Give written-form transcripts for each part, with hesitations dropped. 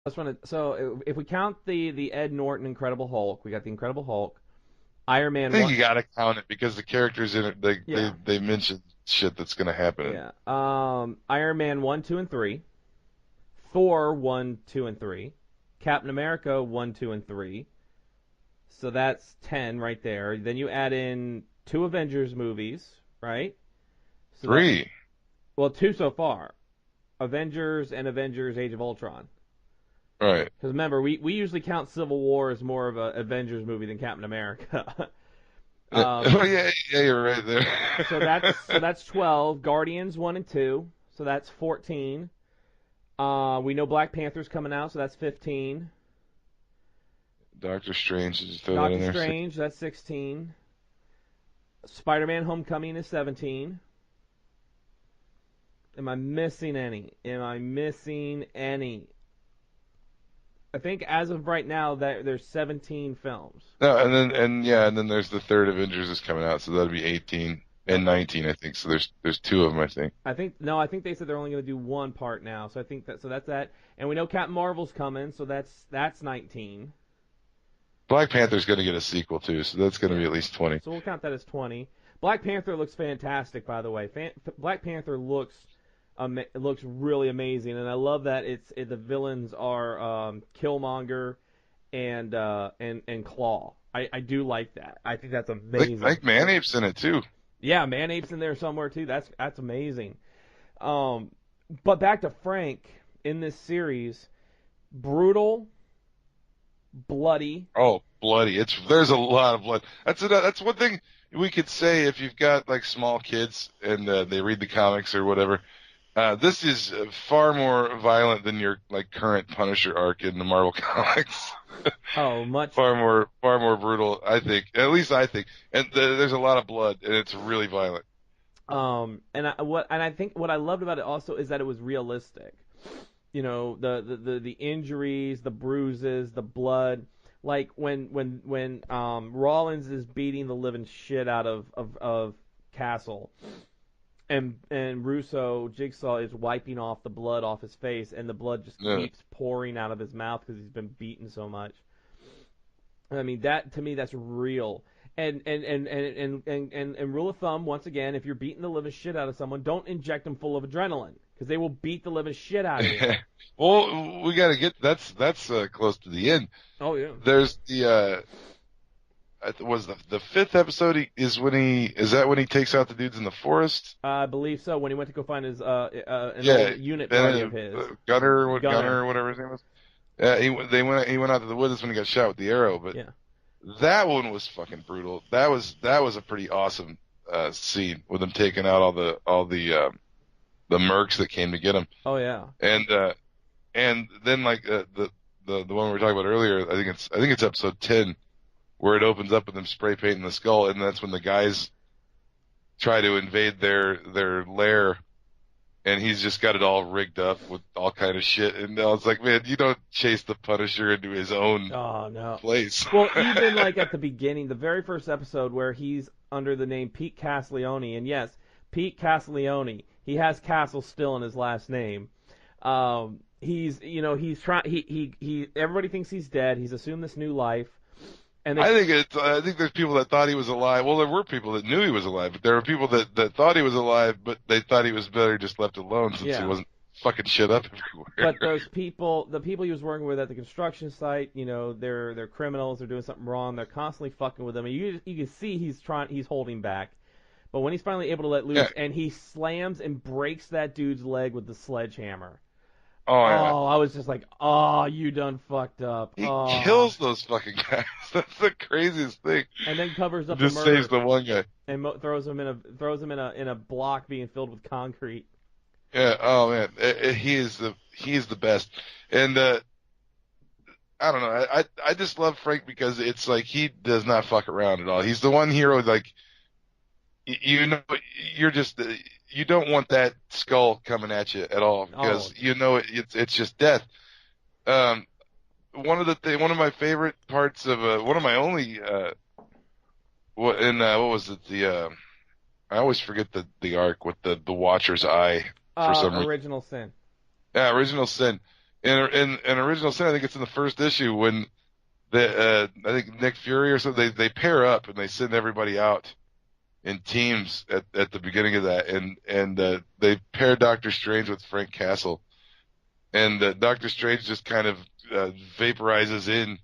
So if we count the Ed Norton Incredible Hulk, we got the Incredible Hulk, Iron I Man think one. you gotta count it because the characters in it, Yeah, they mention shit that's gonna happen. yeah. Iron Man 1, 2, and 3. Thor 1, 2, and 3. Captain America 1, 2, and 3. So that's 10 right there. Then you add in two Avengers movies, right? So that Three, well, two so far. Avengers and Avengers Age of Ultron. right? Because remember, we usually count Civil War as more of a Avengers movie than Captain America. um, Oh yeah, yeah, you're right there. so that's 12. Guardians 1 and 2. So that's 14. We know Black Panther's coming out, so that's 15. Doctor Strange, just throw that in Doctor there. Strange, that's 16. Spider-Man: Homecoming is 17. Am I missing any? Am I missing any? I think as of right now that there's 17 films. No, and then there's the third Avengers is coming out, so that'll be 18 and Okay. 19, I think. So there's two of them, I think. I think no, I think they said they're only going to do one part now. So I think that's that. And we know Captain Marvel's coming, so that's 19. Black Panther's gonna get a sequel too, so that's gonna be Yeah. at least 20. So we'll count that as 20. Black Panther looks fantastic, by the way. Black Panther looks really amazing, and I love that the villains are Killmonger and Claw. I do like that. I think that's I amazing. think Manape's in it too. Yeah, Manape's in there somewhere too. That's amazing. Um, but back to Frank in this series, brutal, bloody. Oh, bloody! There's a lot of blood. That's one thing we could say if you've got like small kids and they read the comics or whatever. This is far more violent than your like current Punisher arc in the Marvel comics. Oh, much. Far more brutal, I think. At least I think. And there's a lot of blood, and it's really violent. And I think what I loved about it also is that it was realistic. You know, the injuries, the bruises, the blood. Like when Rollins is beating the living shit out of Castle, and Russo Jigsaw is wiping off the blood off his face, and the blood just Yeah. keeps pouring out of his mouth because he's been beaten so much. I mean, that to me, that's real. And rule of thumb, once again, if you're beating the living shit out of someone, don't inject them full of adrenaline because they will beat the living shit out of you. Well, we got to get that's close to the end. Oh yeah. There's the was the fifth episode is that when he takes out the dudes in the forest? I believe so. When he went to go find his an Yeah, old unit buddy of Ben, his, Gunner Gunner. or whatever his name was. He went out to the woods when he got shot with the arrow, but Yeah. that one was fucking brutal. That was a pretty awesome scene with him taking out the mercs that came to get him, Oh yeah. and then like the one we were talking about earlier. I think it's episode 10 where it opens up with them spray painting the skull, and that's when the guys try to invade their lair, and he's just got it all rigged up with all kind of shit. And I was like, man, you don't chase the Punisher into his own Oh no. place. Well, even like at the beginning, the very first episode where he's under the name Pete Castiglione, and yes, Pete Castiglione, he has Castle still in his last name. He's trying. He. Everybody thinks he's dead. He's assumed this new life, and they. I think there's people that thought he was alive. Well, there were people that knew he was alive, but there were people that thought he was alive, but they thought he was better just left alone since he Yeah. wasn't fucking shit up But everywhere. those people, the people he was working with at the construction site, they're criminals. They're doing something wrong. They're constantly fucking with him. And you can see he's holding back. But when he's finally able to let Yeah. loose, and he slams and breaks that dude's leg with the sledgehammer. Oh yeah. Oh, I was just like, oh, you done fucked up. He Oh, kills those fucking guys. That's the craziest thing. and then covers He up the just saves murder the one guy. and throws him in a block being filled with concrete. Yeah. Oh man, he is the best. And I don't know. I just love Frank because it's like he does not fuck around at all. He's the one hero like you know you're just you don't want that skull coming at you at all Oh, because you know it's just death. Um, one of my favorite parts of one of my only what was it I always forget the arc with the Watcher's eye for some reason. original sin. Yeah, Original Sin. in Original Sin, I think it's in the first issue when I think Nick Fury or something, they pair up and they send everybody out in teams at the beginning of that, and they pair Doctor Strange with Frank Castle, and Doctor Strange just kind of vaporizes in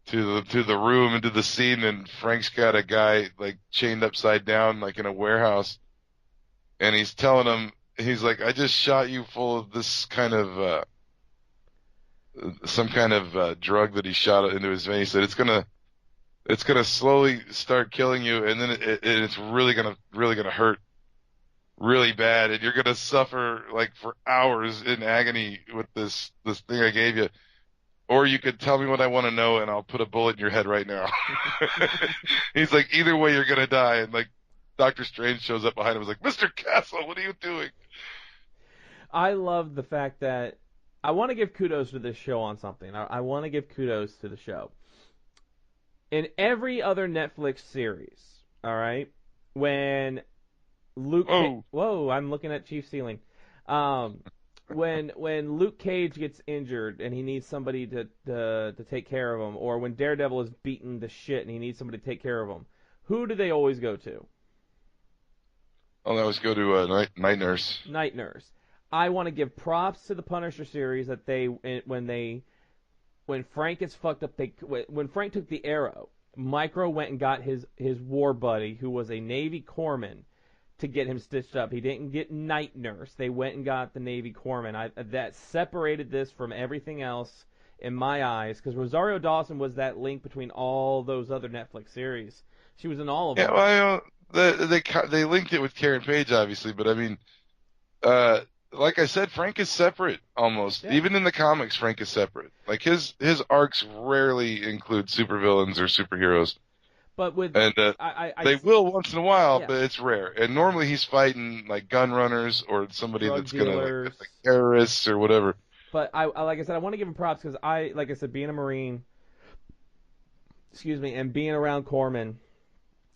to the room, into the scene, and Frank's got a guy like chained upside down like in a warehouse, and he's telling him, he's like, I just shot you full of this kind of some kind of drug that he shot into his vein. He said it's gonna slowly start killing you, and then it's really gonna hurt really bad, and you're gonna suffer like for hours in agony with this thing I gave you. Or you could tell me what I want to know, and I'll put a bullet in your head right now. He's like, either way, you're gonna die. And like, Doctor Strange shows up behind him, was like, Mr. Castle, what are you doing? I love the fact that I want to give kudos to this show on something. I want to give kudos to the show. In every other Netflix series, all right, when whoa, I'm looking at Chief Ceiling. When Luke Cage gets injured and he needs somebody to take care of him, or when Daredevil is beaten to shit and he needs somebody to take care of him, who do they always go to? Oh, that was go to Night Nurse. Night Nurse. I want to give props to the Punisher series that when Frank gets fucked up, when Frank took the arrow, Micro went and got his war buddy, who was a Navy corpsman, to get him stitched up. He didn't get Night Nurse. They went and got the Navy corpsman. That separated this from everything else in my eyes, because Rosario Dawson was that link between all those other Netflix series. She was in all of them. Yeah, well, they linked it with Karen Page, obviously, but I mean, like I said, Frank is separate almost. Yeah. Even in the comics, Frank is separate. Like his arcs rarely include supervillains or superheroes. But with they will once in a while, yeah, but it's rare. And normally he's fighting like gun runners or somebody that's gonna like terrorists or whatever. But like I said, I want to give him props because like I said, being a Marine, and being around corpsmen,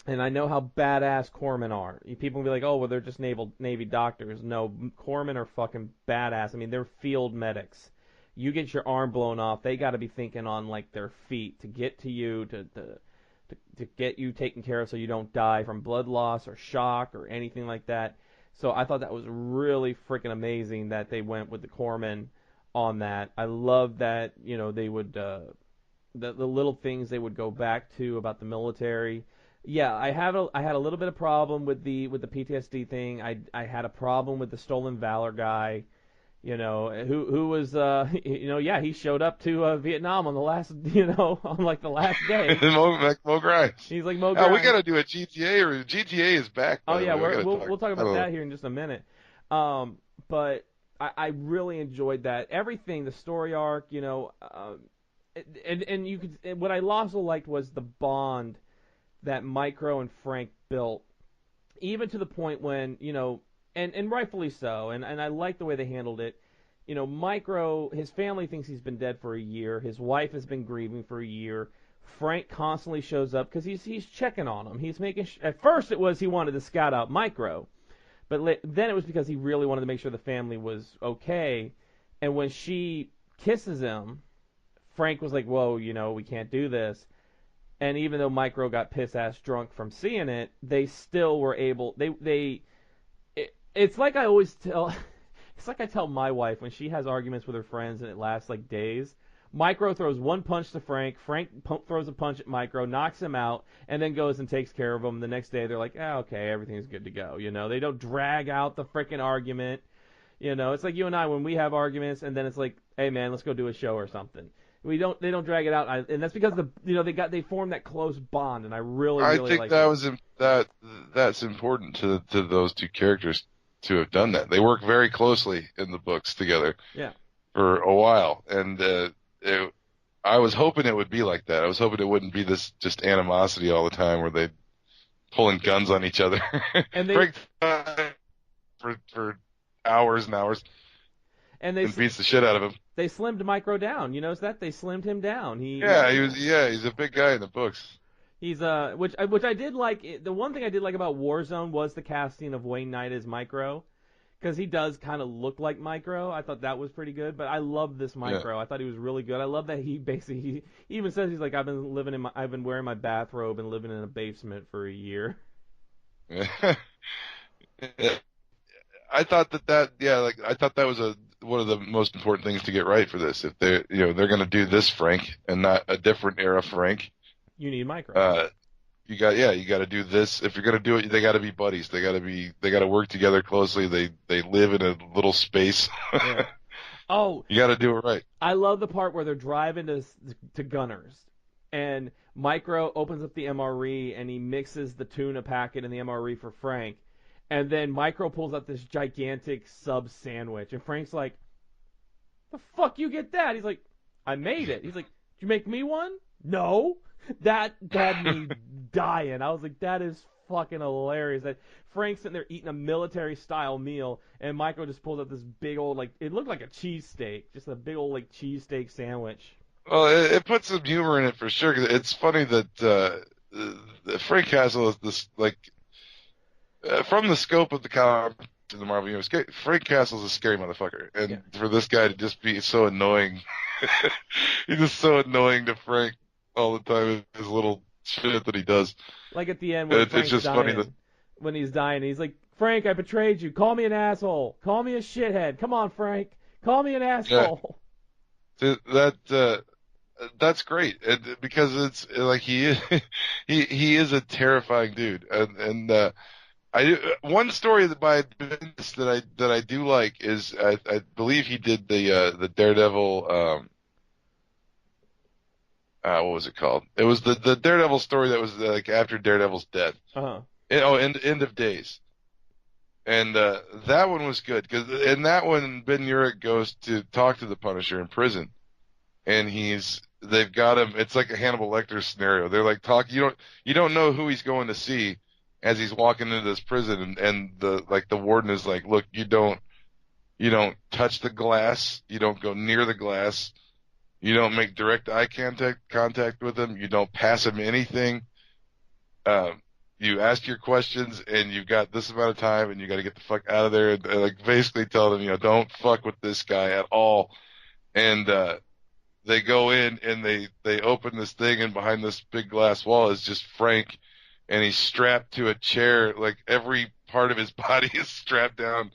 and I know how badass corpsmen are. People will be like, oh, well, they're just Navy doctors. No, corpsmen are fucking badass. I mean, they're field medics. You get your arm blown off, they got to be thinking on like their feet to get to you, to get you taken care of so you don't die from blood loss or shock or anything like that. So I thought that was really freaking amazing that they went with the corpsmen on that. I love that, they would the little things they would go back to about the military. Yeah, I had a little bit of problem with the PTSD thing. I had a problem with the Stolen Valor guy. Who was, he showed up to Vietnam on the last, on like the last day. Mo Grimes. He's like Mo Grimes. We got to do a GTA, or GTA is back. Oh yeah, we'll talk about that here in just a minute. But I really enjoyed that. Everything, the story arc, and you could. What I also liked was the bond that Micro and Frank built, even to the point when, and rightfully so, and I like the way they handled it. Micro, his family thinks he's been dead for a year. His wife has been grieving for a year. Frank constantly shows up because he's checking on him. He's making. At first, it was he wanted to scout out Micro, but then it was because he really wanted to make sure the family was okay. And when she kisses him, Frank was like, "Whoa, we can't do this." And even though Micro got piss-ass drunk from seeing it, they still were able. It's like I always tell. It's like I tell my wife when she has arguments with her friends and it lasts like days. Micro throws one punch to Frank. Frank throws a punch at Micro, knocks him out, and then goes and takes care of him. The next day, they're like, okay, everything's good to go. They don't drag out the frickin' argument. It's like you and I when we have arguments, and then it's like, hey man, let's go do a show or something. They don't drag it out, and that's because they formed that close bond, and I really think like that's important to those two characters to have done that. They work very closely in the books together. Yeah. For a while, and I was hoping it would be like that. I was hoping it wouldn't be this just animosity all the time where they pulling guns on each other and they for hours and hours. And beats the shit out of him. They slimmed Micro down. You notice that? They slimmed him down. He's a big guy in the books. He's which I did like. The one thing I did like about Warzone was the casting of Wayne Knight as Micro, because he does kind of look like Micro. I thought that was pretty good, but I love this Yeah. Micro. I thought he was really good. I love that he basically he even says he's like I've been wearing my bathrobe and living in a basement for a year. Yeah. I thought that yeah, like I thought that was one of the most important things to get right for this. If they're going to do this Frank and not a different era Frank, You need Micro. uh, you got to do this. If you're going to do it, they got to be buddies. They got to work together closely. They live in a little space. Yeah. Oh, You got to do it right. I love the part where they're driving to Gunners, and Micro opens up the MRE and he mixes the tuna packet in the MRE for Frank, and then Micro pulls out this gigantic sub sandwich, and Frank's like, "The fuck you get that?" He's like, "I made it." He's like, "Did you make me one?" No. That had me dying. I was like, that is fucking hilarious. That Frank's sitting there eating a military style meal, and Michael just pulls out this big old, like, it looked like a cheesesteak, just a big old, like, cheesesteak sandwich. Well, it puts some humor in it for sure. 'Cause it's funny that Frank Castle is this like from the scope of the comic to the Marvel Universe. Frank Castle's a scary motherfucker, and Yeah. for this guy to just be so annoying, he's just so annoying to Frank all the time. His little shit that he does. Like at the end when It's Frank's just dying, funny that when he's dying, he's like, Frank, I betrayed you. Call me an asshole. Call me a shithead. Come on, Frank. Call me an asshole. that's great, and because it's like he is he is a terrifying dude, and one story by Bendis that I do like is I believe he did the Daredevil what was it called? It was the Daredevil story that was like after Daredevil's death. Uh-huh. End of days. And that one was good because in that one Ben Urich goes to talk to the Punisher in prison, and they've got him. It's like a Hannibal Lecter scenario. They're like you don't know who he's going to see as he's walking into this prison, and the warden is like, look, you don't touch the glass, you don't go near the glass, you don't make direct eye contact with him, you don't pass him anything. You ask your questions, and you've got this amount of time, and you got to get the fuck out of there. And like basically tell them, don't fuck with this guy at all. And they go in and they open this thing, and behind this big glass wall is just Frank, and he's strapped to a chair. Like every part of his body is strapped down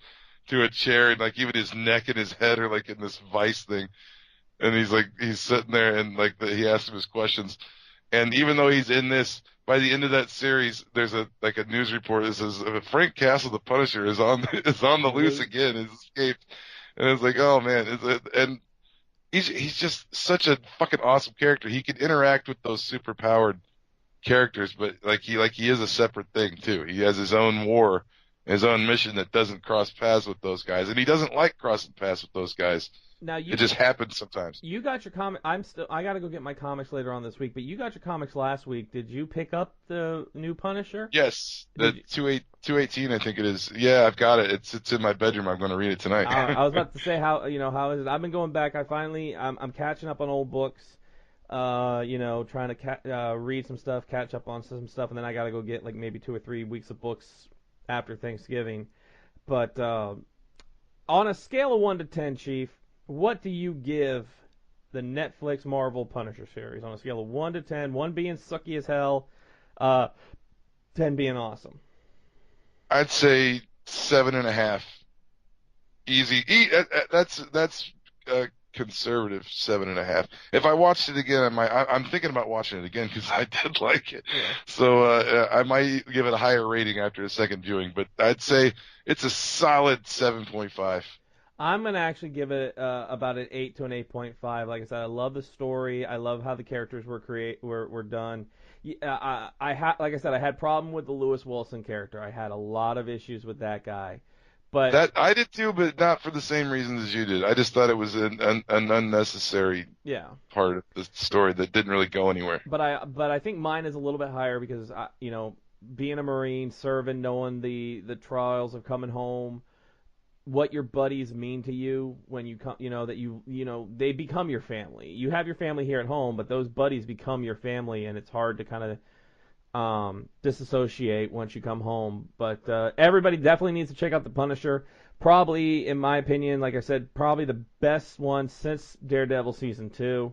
to a chair, and like even his neck and his head are like in this vice thing. And he's sitting there, and like he asks him his questions. And even though he's in this, by the end of that series, there's a news report that says Frank Castle, the Punisher, is on the loose again, has escaped. And it's like, oh man, and he's just such a fucking awesome character. He can interact with those super powered characters, but he is a separate thing too. He has his own war, his own mission that doesn't cross paths with those guys, and he doesn't like crossing paths with those guys. Now It just happens sometimes. You got your comic. I got to go get my comics later on this week. But you got your comics last week. Did you pick up the new Punisher? Yes, the 218, I think it is. Yeah, I've got it. It's in my bedroom. I'm going to read it tonight. I was about to say how is it? I've been going back. I'm catching up on old books. Trying to read some stuff, catch up on some stuff, and then I got to go get like maybe 2 or 3 weeks of books after Thanksgiving. But on a scale of 1 to 10, Chief, what do you give the Netflix Marvel Punisher series on a scale of 1 to 10? 1 being sucky as hell, 10 being awesome. I'd say 7.5. Easy. That's conservative 7.5. If I watched it again, I'm thinking about watching it again because I did like it. Yeah. So I might give it a higher rating after a second viewing, but I'd say it's a solid 7.5. I'm gonna actually give it about an 8 to an 8.5. Like I said, I love the story. I love how the characters were done. Like I said, I had problem with the Lewis Wilson character. I had a lot of issues with that guy. But that I did too, but not for the same reasons as you did. I just thought it was an unnecessary part of the story that didn't really go anywhere. But I think mine is a little bit higher because being a Marine, serving, knowing the trials of coming home, what your buddies mean to you when you come, that they become your family. You have your family here at home, but those buddies become your family, and it's hard to kind of disassociate once you come home. But everybody definitely needs to check out The Punisher. Probably, in my opinion, like I said, probably the best one since Daredevil season 2.